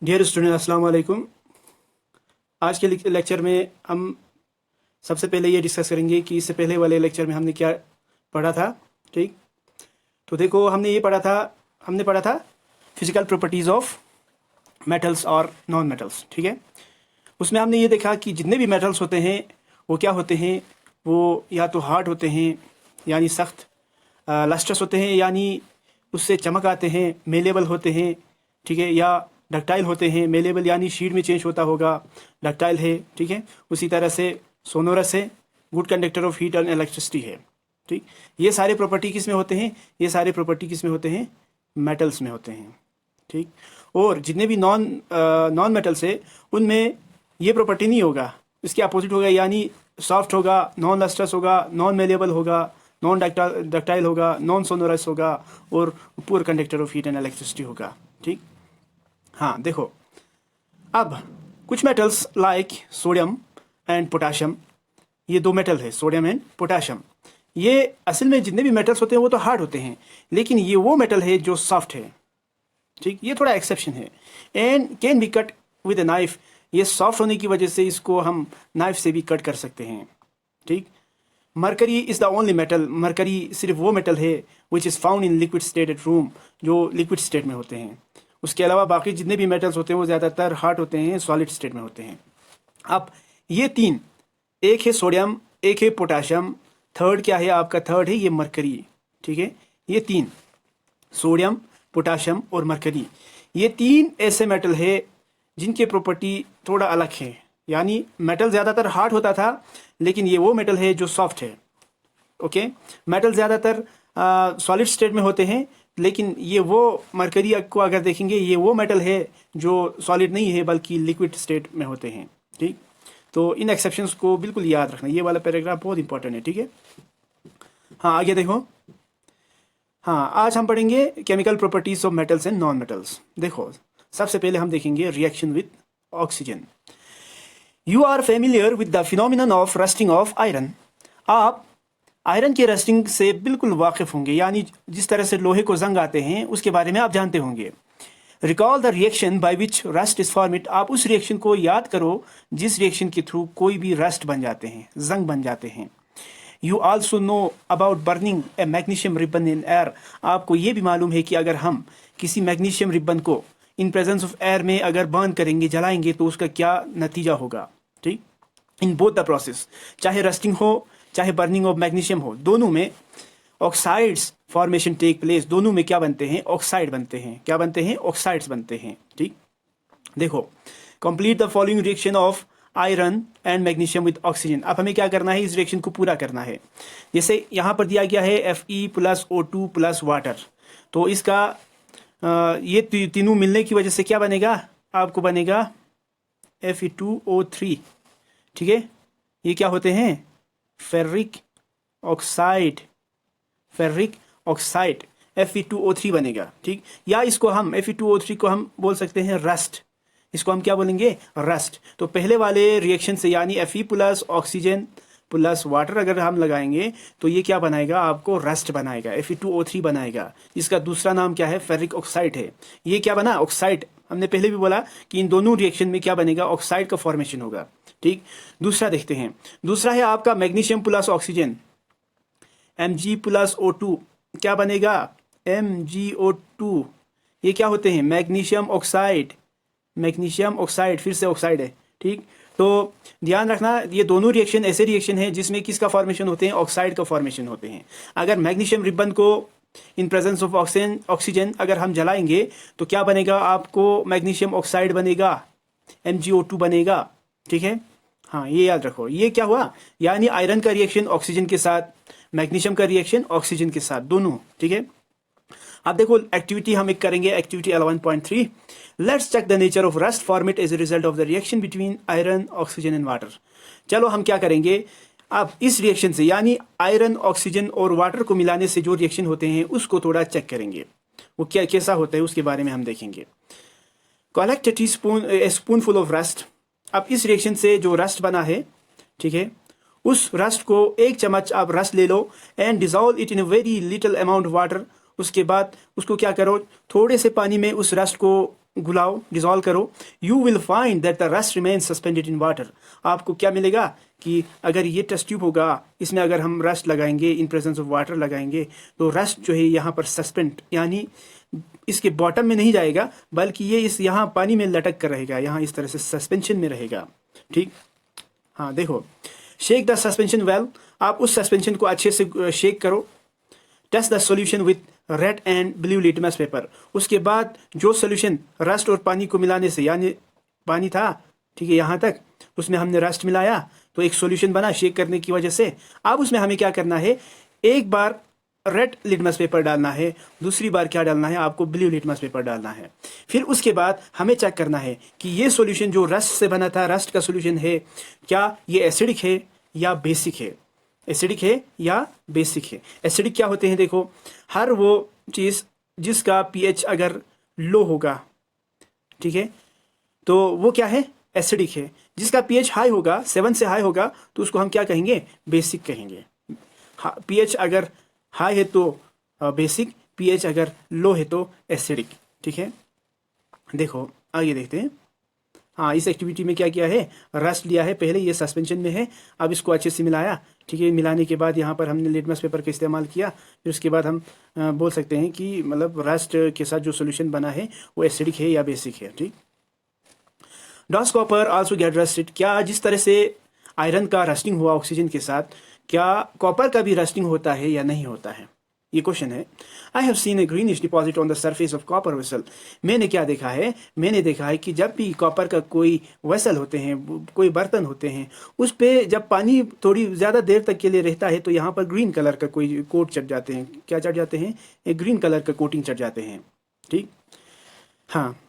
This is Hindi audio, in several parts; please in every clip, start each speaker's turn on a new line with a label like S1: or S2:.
S1: डियर स्टूडेंट अस्सलाम वालेकुम। आज के लेक्चर में हम सबसे पहले ये डिस्कस करेंगे कि इससे पहले वाले लेक्चर में हमने क्या पढ़ा था। ठीक, तो देखो हमने पढ़ा था फिजिकल प्रॉपर्टीज़ ऑफ मेटल्स और नॉन मेटल्स। ठीक है, उसमें हमने ये देखा कि जितने भी मेटल्स होते हैं वो क्या होते हैं, वो या तो हार्ड होते हैं यानी सख्त, लस्ट्रस होते हैं यानी उससे चमक आते हैं, मेलेबल होते हैं, ठीक है, या डक्टाइल होते हैं। मेलेबल यानी शीट में चेंज होता होगा, डक्टाइल है। ठीक है, उसी तरह से सोनोरस है, good conductor of heat and electricity है। ठीक, ये सारे प्रॉपर्टी किस में होते हैं? ये सारे प्रॉपर्टी किस में होते हैं? मेटल्स में होते हैं। ठीक, और जितने भी नॉन मेटल्स है उनमें ये प्रॉपर्टी नहीं होगा, इसके अपोजिट होगा, यानी सॉफ्ट होगा, नॉन लस्ट्रस होगा, नॉन मेलेबल होगा, नॉन डक्टाइल होगा, नॉन सोनोरस होगा और poor conductor of heat and electricity होगा। ठीक, हाँ देखो, अब कुछ metals like sodium and potassium, ये दो मेटल है सोडियम एंड पोटाशियम। ये असल में जितने भी मेटल्स होते हैं वो तो हार्ड होते हैं, लेकिन ये वो मेटल है जो सॉफ्ट है। ठीक, ये थोड़ा एक्सेप्शन है and can be cut with a knife. ये सॉफ्ट होने की वजह से इसको हम नाइफ से भी कट कर सकते हैं। ठीक, mercury is the only metal, mercury सिर्फ वो मेटल है which is found in liquid state at room, जो लिक्विड स्टेट में होते हैं। उसके अलावा बाकी जितने भी मेटल्स होते हैं वो ज़्यादातर हार्ड होते हैं, सॉलिड स्टेट में होते हैं। अब ये तीन, एक है सोडियम, एक है पोटाशियम, थर्ड क्या है आपका? थर्ड है ये मरकरी। ठीक है, ये तीन, सोडियम, पोटाशियम और मरकरी, ये तीन ऐसे मेटल है जिनके प्रॉपर्टी थोड़ा अलग है। यानी मेटल ज़्यादातर हार्ड होता था, लेकिन ये वो मेटल है जो सॉफ्ट है। ओके, मेटल ज़्यादातर सॉलिड स्टेट में होते हैं, लेकिन ये वो मरकरी को अगर देखेंगे, ये वो मेटल है जो सॉलिड नहीं है बल्कि लिक्विड स्टेट में होते हैं। ठीक, तो इन एक्सेप्शंस को बिल्कुल याद रखना, ये वाला पैराग्राफ बहुत इंपॉर्टेंट है। ठीक है, हाँ आगे देखो। हाँ, आज हम पढ़ेंगे chemical properties of metals and non metals. देखो, सबसे पहले हम देखेंगे reaction with oxygen. You are familiar with the phenomenon of rusting of iron. आप आयरन के रस्टिंग से बिल्कुल वाकिफ होंगे, यानी जिस तरह से लोहे को जंग आते हैं उसके बारे में आप जानते होंगे। Recall the reaction by which rust is formed. आप उस रिएक्शन को याद करो जिस रिएक्शन के थ्रू कोई भी रस्ट बन जाते हैं, जंग बन जाते हैं। You also know about burning A magnesium ribbon in air. आपको ये भी मालूम है कि अगर हम किसी मैग्नीशियम रिबन को इन प्रेजेंस ऑफ एयर में अगर बर्न करेंगे, जलाएंगे, तो उसका क्या नतीजा होगा। ठीक, इन बोथ द प्रोसेस, चाहे रस्टिंग हो चाहे बर्निंग ऑफ मैग्नीशियम हो, दोनों में ऑक्साइड्स फॉर्मेशन टेक प्लेस। दोनों में क्या बनते हैं? ऑक्साइड बनते हैं। क्या बनते हैं? ऑक्साइड्स बनते हैं। ठीक, देखो, complete the following reaction of iron and magnesium with oxygen. अब हमें क्या करना है? इस रिएक्शन को पूरा करना है। जैसे यहाँ पर दिया गया है Fe plus O2 plus water, तो इसका ये तीनों मिलने की वजह से क्या बनेगा? आपको बनेगा Fe2O3। ठीक है, ये क्या होते हैं? Ferric oxide, ferric oxide Fe2O3 बनेगा। ठीक, या इसको हम Fe2O3 को हम बोल सकते हैं रस्ट। इसको हम क्या बोलेंगे? रस्ट। तो पहले वाले रिएक्शन से यानी Fe plus oxygen plus water अगर हम लगाएंगे तो ये क्या बनाएगा? आपको रस्ट बनाएगा, Fe2O3 बनाएगा। इसका दूसरा नाम क्या है? फेरिक ऑक्साइड है। ये क्या बना? ऑक्साइड। हमने पहले भी बोला कि इन दोनों रिएक्शन में क्या बनेगा? ऑक्साइड का फॉर्मेशन होगा। ठीक, दूसरा देखते हैं। दूसरा है आपका magnesium plus oxygen, Mg plus O2, क्या बनेगा? MgO2। ये क्या होते हैं? मैग्नीशियम ऑक्साइड, मैग्नीशियम ऑक्साइड, फिर से ऑक्साइड है। ठीक, तो ध्यान रखना, ये दोनों रिएक्शन ऐसे रिएक्शन है जिसमें किसका फॉर्मेशन होते हैं? ऑक्साइड का फॉर्मेशन होते हैं। अगर मैग्नीशियम रिबन को इन प्रेजेंस ऑफ ऑक्सीजन अगर हम जलाएंगे तो क्या बनेगा? आपको मैग्नीशियम ऑक्साइड बनेगा, MgO2 बनेगा। ठीक है, हाँ ये याद रखो। ये क्या हुआ? यानी आयरन का रिएक्शन ऑक्सीजन के साथ, मैग्नीशियम का रिएक्शन ऑक्सीजन के साथ, दोनों। ठीक है, अब देखो एक्टिविटी हम एक करेंगे, activity 11.3। Let's check the nature of rust formed as a result of the reaction between iron, oxygen and water. चलो हम क्या करेंगे, अब इस रिएक्शन से यानी आयरन, ऑक्सीजन और वाटर को मिलाने से जो रिएक्शन होते हैं उसको थोड़ा चेक करेंगे, वो क्या कैसा होता है उसके बारे में हम देखेंगे। Collect A spoonful of rust. अब इस रिएक्शन से जो रस्ट बना है, ठीक है, उस रस्ट को एक चम्मच आप रस्ट ले लो and dissolve it in a very little amount water. उसके बाद उसको क्या करो? थोड़े से पानी में उस रस्ट को घुलाओ, डिजॉल्व करो, you will find that the rust remain suspended in water. आपको क्या मिलेगा कि अगर ये टेस्ट ट्यूब होगा, इसमें अगर हम रस्ट लगाएंगे, इन प्रेजेंस ऑफ वाटर लगाएंगे, तो रस्ट जो है यहाँ पर सस्पेंड यानी इसके बॉटम में नहीं जाएगा, बल्कि ये इस यहाँ पानी में लटक कर रहेगा, यहाँ इस तरह से सस्पेंशन में रहेगा। ठीक, हाँ देखो, शेक द सस्पेंशन वेल, आप उस सस्पेंशन को अच्छे से शेक करो। Test the solution with red and blue litmus paper. उसके बाद जो सॉल्यूशन रस्ट और पानी को मिलाने से, यानी पानी था, ठीक है, यहाँ तक, उसमें हमने रस्ट मिलाया तो एक सॉल्यूशन बना शेक करने की वजह से। अब उसमें हमें क्या करना है, एक बार रेड लिटमस पेपर डालना है, दूसरी बार क्या डालना है, आपको ब्लू लिटमस पेपर डालना है। फिर उसके बाद हमें चेक करना है कि ये सॉल्यूशन जो रस्ट से बना था, रस्ट का सॉल्यूशन है, क्या ये एसिडिक है या बेसिक है, एसिडिक है या बेसिक है। एसिडिक क्या होते हैं, देखो, हर वो चीज़ जिसका पीएच अगर लो होगा, ठीक है, तो वो क्या है, एसिडिक है। जिसका पीएच हाई होगा, 7 से हाई होगा, तो उसको हम क्या कहेंगे, बेसिक कहेंगे। पीएच अगर हाई है तो बेसिक, पीएच अगर लो है तो एसिडिक। ठीक है, देखो आगे देखते हैं। हाँ, इस एक्टिविटी में क्या किया है, रस्ट लिया है, पहले ये सस्पेंशन में है, अब इसको अच्छे से मिलाया। ठीक है, मिलाने के बाद यहाँ पर हमने लिटमस पेपर का इस्तेमाल किया। फिर उसके बाद हम बोल सकते हैं कि मतलब रस्ट के साथ जो सोल्यूशन बना है वो एसिडिक है या बेसिक है। ठीक, does copper also get rusted, क्या जिस तरह से आयरन का रस्टिंग हुआ ऑक्सीजन के साथ, क्या कॉपर का भी रस्टिंग होता है या नहीं होता है, ये क्वेश्चन है। I have seen A greenish deposit on the surface of copper vessel. मैंने क्या देखा है, मैंने देखा है कि जब भी कॉपर का कोई वेसल होते हैं, कोई बर्तन होते हैं, उस पे जब पानी थोड़ी ज़्यादा देर तक के लिए रहता है तो यहाँ पर ग्रीन कलर का कोई कोट चढ़ जाते हैं। क्या चढ़ जाते हैं, एक ग्रीन कलर का कोटिंग चढ़ जाते हैं। ठीक, हाँ,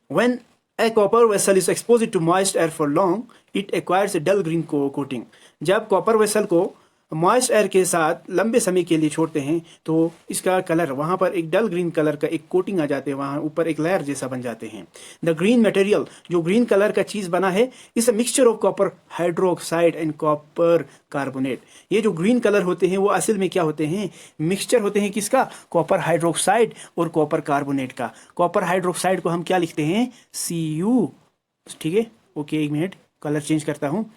S1: when A copper vessel is exposed to moist air for long, it acquires a dull green coating. जब कॉपर वेसल को मॉइस्ट एयर के साथ लंबे समय के लिए छोड़ते हैं तो इसका कलर, वहाँ पर एक डल ग्रीन कलर का एक कोटिंग आ जाते हैं, वहाँ ऊपर एक लेयर जैसा बन जाते हैं। द ग्रीन मटेरियल, जो ग्रीन कलर का चीज़ बना है, इस mixture of copper hydroxide and copper carbonate. ये जो ग्रीन कलर होते हैं वो असल में क्या होते हैं, मिक्सचर होते हैं किसका, कॉपर हाइड्रोक्साइड और कॉपर कार्बोनेट का। कॉपर हाइड्रोक्साइड को हम क्या लिखते हैं, Cu। ठीक है, ओके, एक मिनट, कलर चेंज करता हूँ,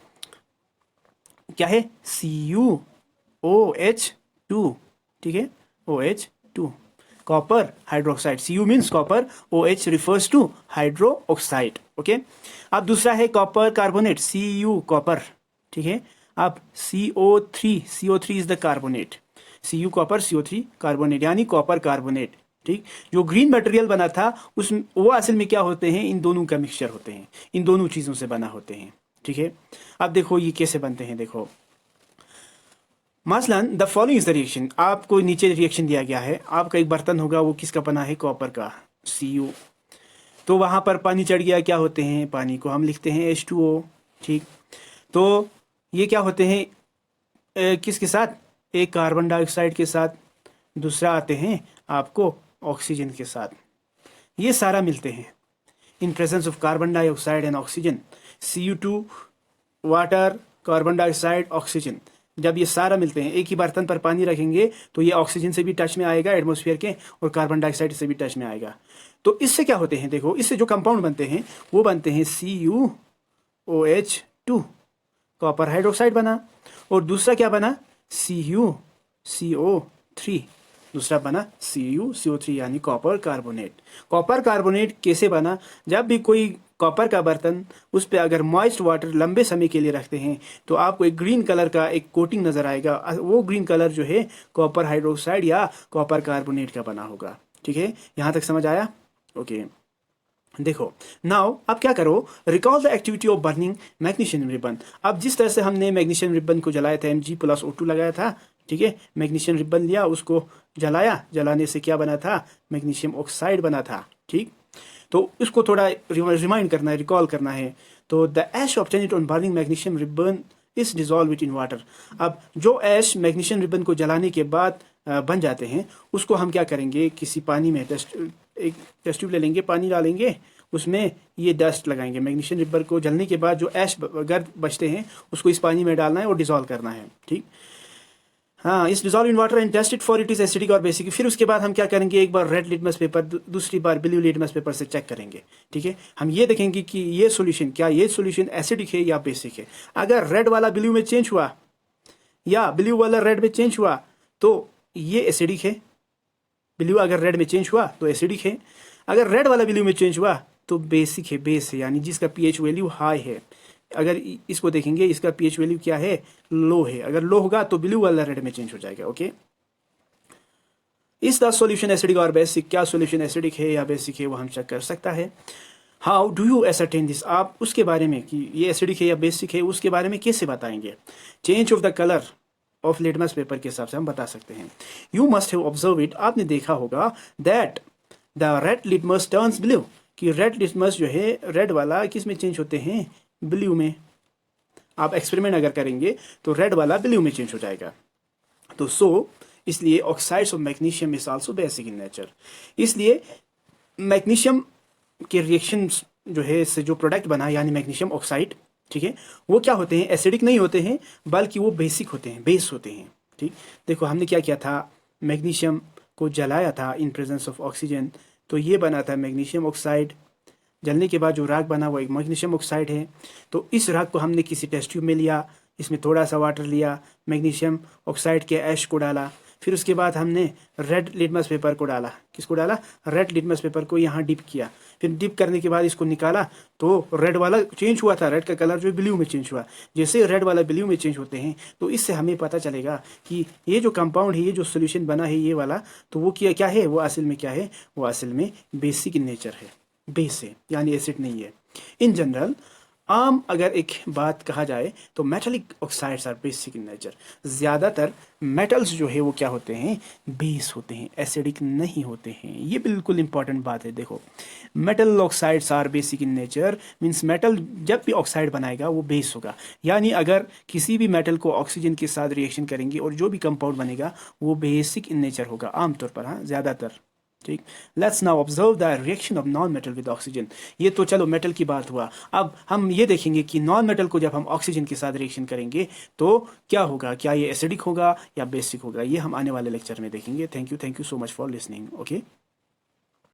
S1: क्या है, CuOH2। ठीक है, OH2, copper hydroxide. Cu means copper, OH refers to hydro oxide. Okay, अब दूसरा है कॉपर कार्बोनेट, Cu कॉपर। ठीक है, अब CO3 is the carbonate, Cu copper, CO3 carbonate, यानी कॉपर कार्बोनेट। ठीक, जो ग्रीन मटेरियल बना था उस वो असल में क्या होते हैं, इन दोनों का मिक्सचर होते हैं, इन दोनों चीज़ों से बना होते हैं। ठीक है, अब देखो ये कैसे बनते हैं। देखो मसलन the following is the reaction, आपको नीचे रिएक्शन दिया गया है, आपका एक बर्तन होगा, वो किसका बना है, कॉपर का, Cu। तो वहाँ पर पानी चढ़ गया, क्या होते हैं, पानी को हम लिखते हैं H2O। ठीक, तो ये क्या होते हैं, किसके साथ, एक कार्बन डाइऑक्साइड के साथ, दूसरा आते हैं आपको ऑक्सीजन के साथ। ये सारा मिलते हैं in presence of carbon dioxide and oxygen, Cu2 water, carbon dioxide, oxygen. जब ये सारा मिलते हैं, एक ही बर्तन पर पानी रखेंगे तो ये ऑक्सीजन से भी टच में आएगा एटमॉस्फेयर के, और कार्बन डाइऑक्साइड से भी टच में आएगा। तो इससे क्या होते हैं, देखो, इससे जो कंपाउंड बनते हैं वो बनते हैं CuOH2, कॉपर हाइड्रोक्साइड बना, और दूसरा क्या बना, CuCO3, दूसरा बना CuCO3 यानी कॉपर कार्बोनेट। कॉपर कार्बोनेट कैसे बना, जब भी कोई कॉपर का बर्तन, उस पर अगर मॉइस्ट वाटर लंबे समय के लिए रखते हैं तो आपको एक ग्रीन कलर का एक कोटिंग नजर आएगा, वो ग्रीन कलर जो है कॉपर हाइड्रोक्साइड या कॉपर कार्बोनेट का बना होगा। ठीक है, यहाँ तक समझ आया, ओके। देखो नाउ अब क्या करो, recall the activity of burning magnesium ribbon. अब जिस तरह से हमने मैग्नीशियम रिबन को जलाया था, Mg+O2 लगाया था, ठीक है, मैग्नीशियम रिबन लिया, उसको जलाया, जलाने से क्या बना था, मैग्नीशियम ऑक्साइड बना था। ठीक, तो इसको थोड़ा रिमाइंड करना है, रिकॉल करना है। तो the ash obtained on burning magnesium ribbon is dissolve in water. अब जो ऐश मैग्नीशियम रिबन को जलाने के बाद बन जाते हैं, उसको हम क्या करेंगे, किसी पानी में एक टेस्ट ट्यूब ले लेंगे, पानी डालेंगे, उसमें ये डस्ट लगाएंगे। मैग्नीशियम रिबन को जलने के बाद जो ऐश गर्द बचते हैं उसको इस पानी में डालना है और डिजॉल्व करना है। ठीक, हाँ, इस dissolve in water and test it for it is acidic और बेसिक। फिर उसके बाद हम क्या करेंगे, एक बार रेड लिटमस पेपर, दूसरी बार ब्लू लिटमस पेपर से चेक करेंगे। ठीक है, हम ये देखेंगे कि ये सॉल्यूशन, क्या ये सॉल्यूशन एसिडिक है या बेसिक है। अगर रेड वाला ब्लू में चेंज हुआ या ब्लू वाला रेड में चेंज हुआ तो ये एसिडिक है। ब्लू अगर रेड में चेंज हुआ तो एसिडिक है। अगर रेड वाला ब्लू में चेंज हुआ तो बेसिक है, बेस है, यानी जिसका पीएच वैल्यू हाई है। अगर इसको देखेंगे, इसका पीएच वैल्यू क्या है, लो है। अगर लो होगा तो ब्लू वाला रेड में चेंज हो जाएगा। ओके, इस द सॉल्यूशन एसिडिक और बेसिक, क्या सॉल्यूशन एसिडिक है या बेसिक है वो हम चेक कर सकता है। How do you ascertain this, आप उसके बारे में कि ये एसिडिक है या बेसिक है उसके बारे में कैसे बताएंगे। Change of the colour of litmus paper के हिसाब से हम बता सकते हैं। You must have observe it, आपने देखा होगा that the red litmus turns blue, कि रेड लिटमस जो है रेड वाला किस में चेंज होते हैं, ब्लू में। आप एक्सपेरिमेंट अगर करेंगे तो रेड वाला ब्लू में चेंज हो जाएगा। तो इसलिए oxides of magnesium is also basic in nature. इसलिए मैग्नीशियम के रिएक्शन जो है इससे जो प्रोडक्ट बना यानी मैग्नीशियम ऑक्साइड, ठीक है, वो क्या होते हैं, एसिडिक नहीं होते हैं बल्कि वो बेसिक होते हैं, बेस होते हैं। ठीक, देखो हमने क्या किया था, मैग्नीशियम को जलाया था इन प्रेजेंस ऑफ ऑक्सीजन, तो ये बना था मैग्नीशियम ऑक्साइड। जलने के बाद जो राख बना वो एक मैग्नीशियम ऑक्साइड है। तो इस राख को हमने किसी टेस्ट ट्यूब में लिया, इसमें थोड़ा सा वाटर लिया, मैग्नीशियम ऑक्साइड के ऐश को डाला, फिर उसके बाद हमने रेड लिटमस पेपर को डाला। किसको डाला, रेड लिटमस पेपर को यहाँ डिप किया। फिर डिप करने के बाद इसको निकाला तो रेड वाला चेंज हुआ था, रेड का कलर जो ब्लू में चेंज हुआ। जैसे रेड वाला ब्लू में चेंज होते हैं तो इससे हमें पता चलेगा कि ये जो कंपाउंड है, ये जो सोल्यूशन बना है ये वाला, तो वो क्या है, वो असल में क्या है, वो असल में बेसिक इन नेचर है, बेस है, यानी एसिड नहीं है। इन जनरल आम अगर एक बात कहा जाए तो metallic oxides are basic in nature. ज़्यादातर मेटल्स जो है वो क्या होते हैं, बेस होते हैं, एसिडिक नहीं होते हैं। ये बिल्कुल इंपॉर्टेंट बात है। देखो, metal oxides are basic in nature means metal जब भी ऑक्साइड बनाएगा वो बेस होगा, यानी अगर किसी भी मेटल को ऑक्सीजन के साथ रिएक्शन करेंगे और जो भी कंपाउंड बनेगा वो बेसिक इन नेचर होगा आमतौर पर, हाँ, ज़्यादातर। ठीक, let's now observe the reaction of non metal with oxygen. ये तो चलो मेटल की बात हुआ, अब हम ये देखेंगे कि नॉन मेटल को जब हम ऑक्सीजन के साथ रिएक्शन करेंगे तो क्या होगा, क्या ये एसिडिक होगा या बेसिक होगा, ये हम आने वाले लेक्चर में देखेंगे। Thank you so much for listening. Okay.